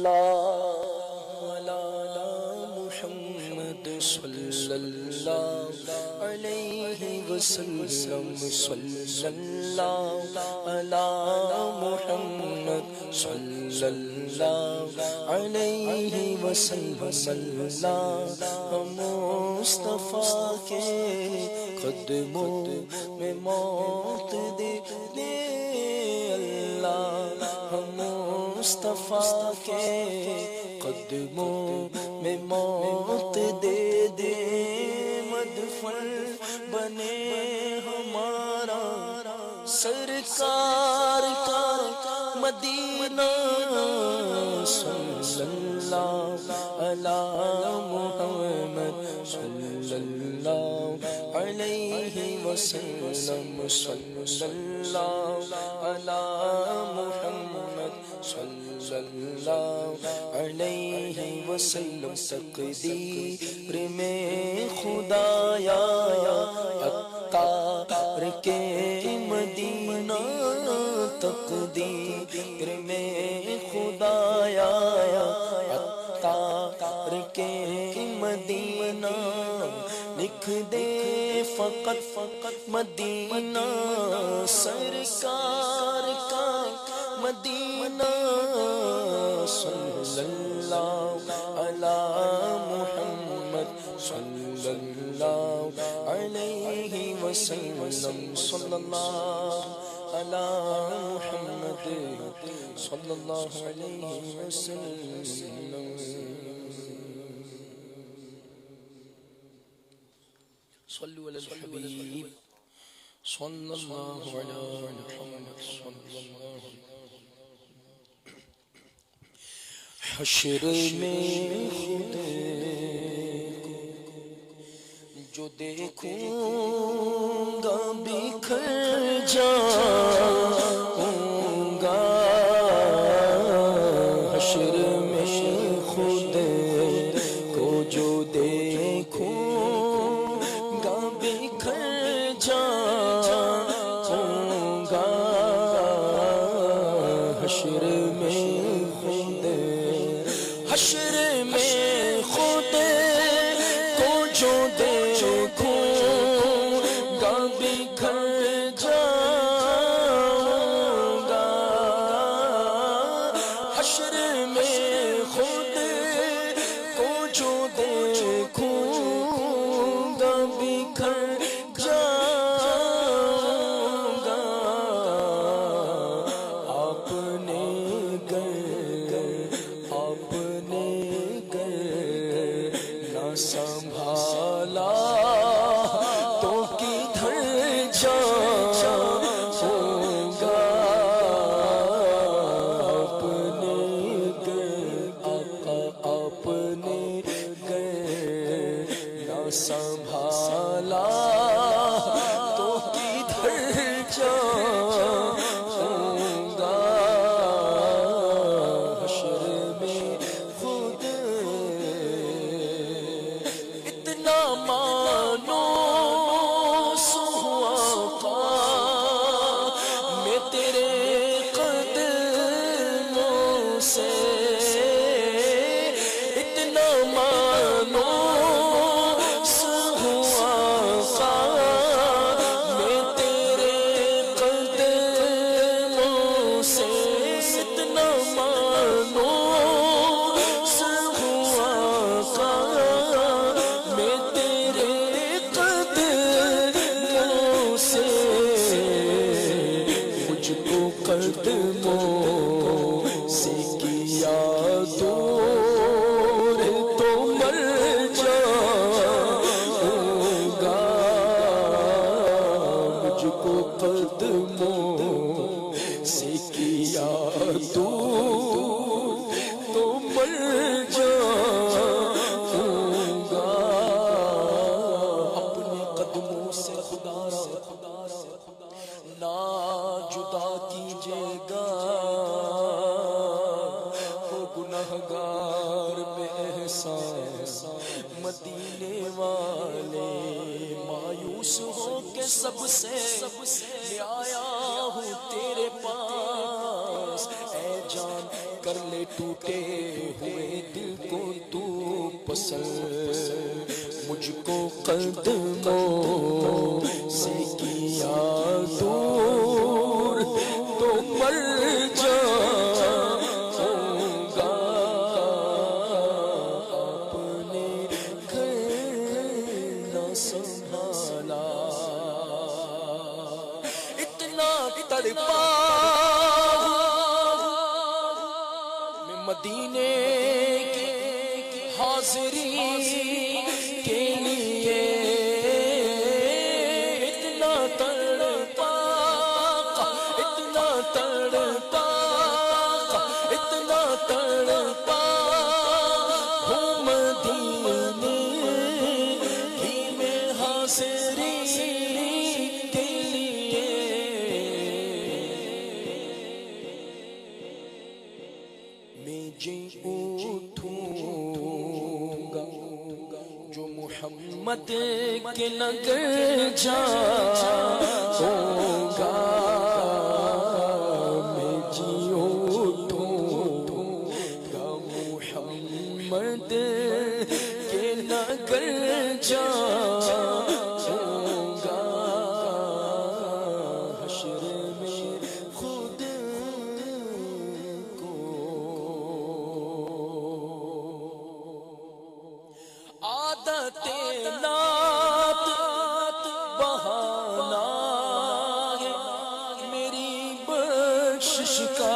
اللہ علی محمد صلی اللہ علیہ وسلم صلی اللہ علی محمد صلی اللہ علیہ وسلم اللہ مصطفیٰ کے قدموں میں موت دے دے اللہ مصطفیٰ کے قدموں میں موت دے دے مدفن بنے ہمارا سرکار کا مدینہ صلی اللہ علی محمد صلی اللہ علیہ وسلم صلی اللہ علی محمد صلی اللہ علیہ وسلم تقدیر میں خدایا عطار کے مدینہ تقدیر میں خدایا عطار کے مدینہ لکھ دے فقط مدینہ سرکار کا مدینہ صلی اللہ علی محمد صلی اللہ علیہ وسلم صلی اللہ علی محمد صلی اللہ علیہ وسلم صلوا علی الحبیب صلی اللہ علی محمد صلی اللہ حشر میں خود جو دیکھوں گا بکھر جاؤں گا حشر میں خود کو جو دیکھوں گا بکھر جاؤں گا حشر میں حشر میں خود کو جو دیکھوں گا بکھر جاؤں گا حشر میں خود کو جو دیکھوں گا بکھر جاؤں گا آپ نے سنبھالا تو کدھر جاؤں گا اپنے نہ سنبھالا تو کدھر جاؤں گا حشر میں خود مانوس ہوا میں تیرے قدموں سے اتنا مانوس ہوا میں تیرے قدموں سے اتنا مانوس ہوا میں تیرے قدموں سے مجھ کو قدموں سے کیا دور تو مر جاؤں گا مجھ کو قدموں سے کیا دور تو مر جاؤں گا نہ جدا کیجیے گا ہو گنہگار بے احسان مدینے والے مایوس ہو کے سب سے لے آیا ہوں تیرے پاس اے جان کر لے ٹوٹے ہوئے دل کو تو پسند مجھ کو قدموں سے کیا دور تو مر جاؤں گا اپنے گھر نہ سنبھالا اتنا تڑپا میں مدینے کی حاضری کے لیے اتنا تڑپا اتنا تڑپا اتنا تڑپا ہوں مدینے کی میں حاضری کے لیے میں جی اٹھوں گا جو محمد کے نگر جاؤں گا میں جی اٹھوں گا محمد کے نگر جاؤں گا حشر میں خود کو عادت نات بہانا ہے میری بخشش کا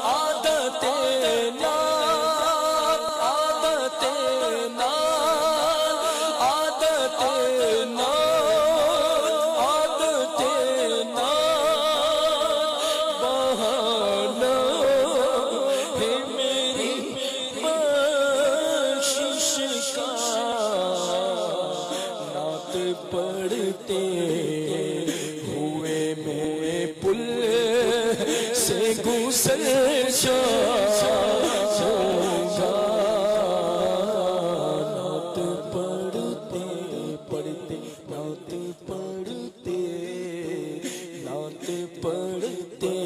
عادت نات عادت نات عادت نات عادت نات بہانا ہے میری نعت پڑھتے ہوئے میں پل سے گزر جاؤں گا نعت پڑھتے پڑھتے نعت پڑھتے نعت پڑھتے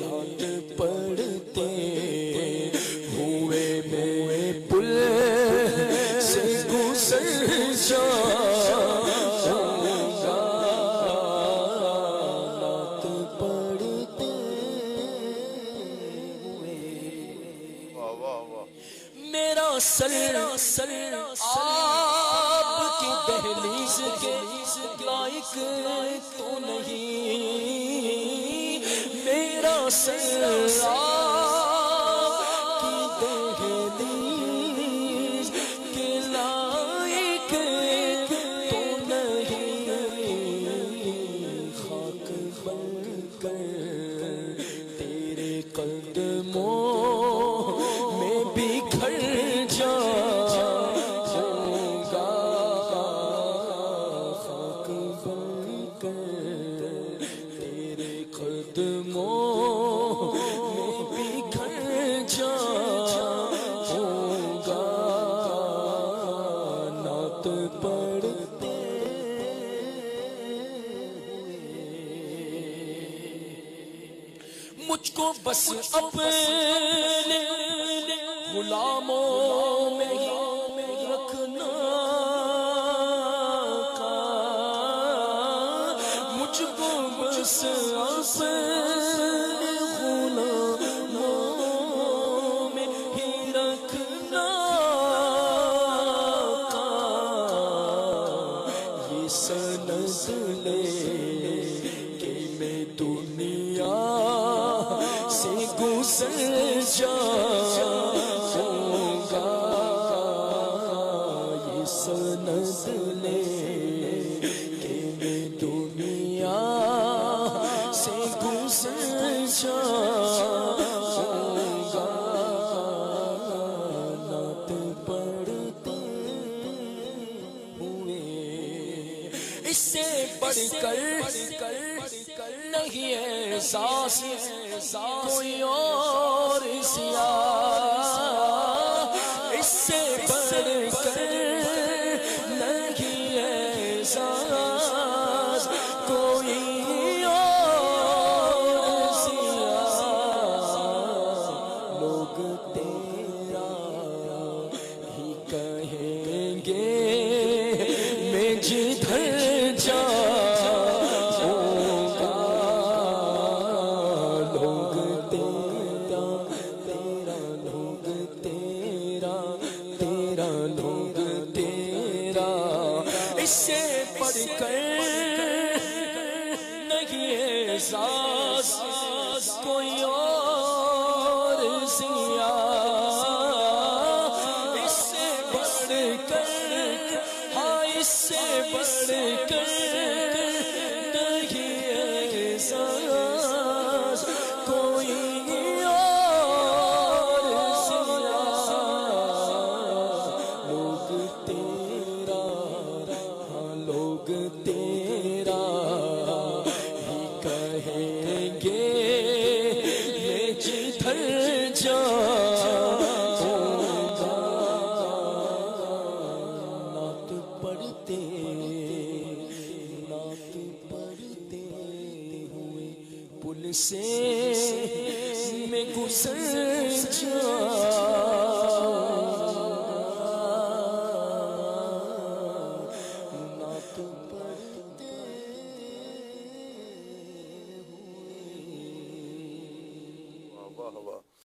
نعت پڑھتے ہوئے میں پل سے گزر جاؤں گا نعت پڑھتے ہوئے میرا سر آپ کی دہلیز کے لائق تو نہیں میرا سر تیرے قدموں میں بکھر جاؤں گا خاک بن کر تیرے قدموں میں بکھر جاؤں گا نعت پڑھتے مجھ کو بس اپنے غلاموں میں رکھنا کا مجھ کو بس اپنے غلاموں میں ہی رکھنا کا یہ سند لے کہ میں دنیا سے گزر جاؤں گا یہ سند لے کہ میں دنیا سے گزر جاؤں گا نعت پڑھتے ہوئے اس سے بڑھ کر نہیں احساس کوئی اور سیاہ اس سے بڑھ کر نہیں احساس کوئی اور سیاہ سیا اس سے بڑھ کر ہاں اس سے بڑھ کر نہیں احساس کوئی اور سیا لوگ تیرا ہاں لوگ تیرا ہی کہیں گے میں جدھر جاؤں گا نعت پڑھتے ہوئے پل سے میں گزر جاؤں